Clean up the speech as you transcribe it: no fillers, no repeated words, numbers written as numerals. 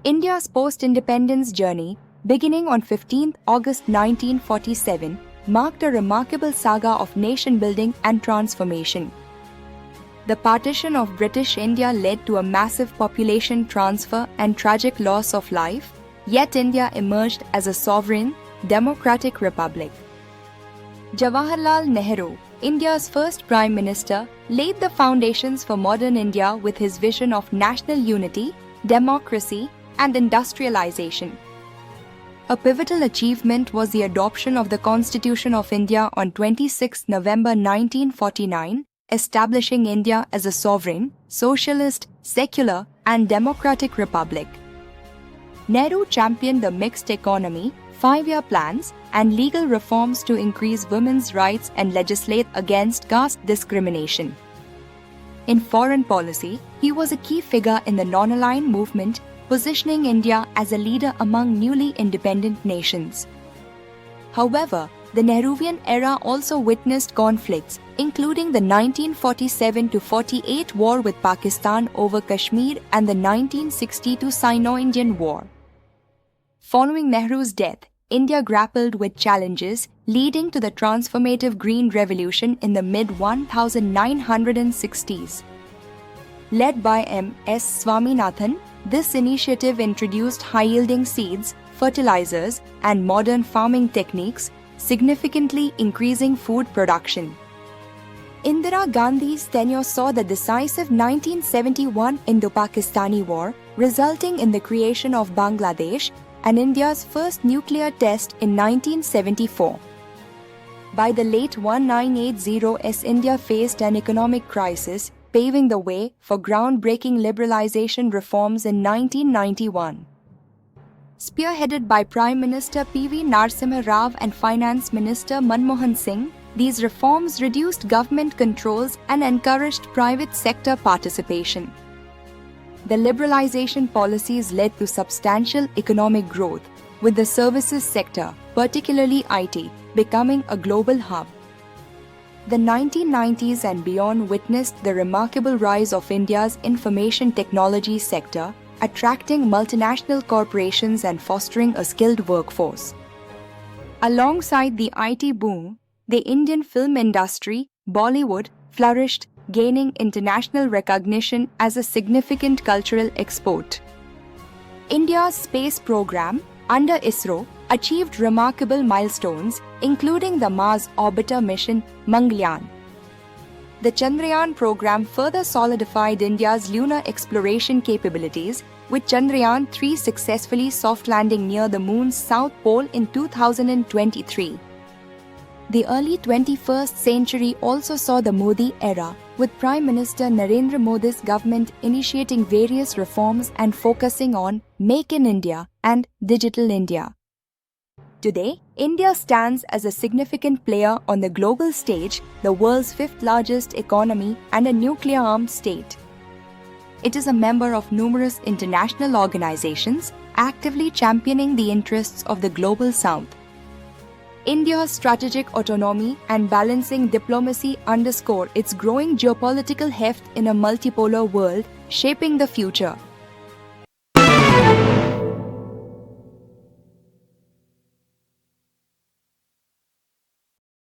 India's post-independence journey, beginning on 15 August 1947, marked a remarkable saga of nation-building and transformation. The partition of British India led to a massive population transfer and tragic loss of life, yet India emerged as a sovereign, democratic republic. Jawaharlal Nehru, India's first Prime Minister, laid the foundations for modern India with his vision of national unity, democracy, and industrialization. A pivotal achievement was the adoption of the Constitution of India on 26 November 1949, establishing India as a sovereign, socialist, secular, and democratic republic. Nehru championed the mixed economy, five-year plans, and legal reforms to increase women's rights and legislate against caste discrimination. In foreign policy, he was a key figure in the non-aligned movement, positioning India as a leader among newly independent nations. However, the Nehruvian era also witnessed conflicts, including the 1947-48 war with Pakistan over Kashmir and the 1962 Sino-Indian War. Following Nehru's death, India grappled with challenges, leading to the transformative Green Revolution in the mid-1960s. Led by M.S. Swaminathan, this initiative introduced high-yielding seeds, fertilizers, and modern farming techniques, significantly increasing food production. Indira Gandhi's tenure saw the decisive 1971 Indo-Pakistani War, resulting in the creation of Bangladesh and India's first nuclear test in 1974. By the late 1980s, India faced an economic crisis, paving the way for groundbreaking liberalization reforms in 1991. Spearheaded by Prime Minister P.V. Narasimha Rao and Finance Minister Manmohan Singh, these reforms reduced government controls and encouraged private sector participation. The liberalization policies led to substantial economic growth, with the services sector, particularly IT, becoming a global hub. The 1990s and beyond witnessed the remarkable rise of India's information technology sector, attracting multinational corporations and fostering a skilled workforce. Alongside the IT boom, the Indian film industry, Bollywood, flourished, gaining international recognition as a significant cultural export. India's space program, under ISRO, achieved remarkable milestones, including the Mars orbiter mission Mangalyaan. The Chandrayaan program further solidified India's lunar exploration capabilities, with Chandrayaan-3 successfully soft-landing near the Moon's south pole in 2023. The early 21st century also saw the Modi era, with Prime Minister Narendra Modi's government initiating various reforms and focusing on Make in India and Digital India. Today, India stands as a significant player on the global stage, the world's fifth-largest economy and a nuclear-armed state. It is a member of numerous international organizations, actively championing the interests of the global south. India's strategic autonomy and balancing diplomacy underscore its growing geopolitical heft in a multipolar world, shaping the future.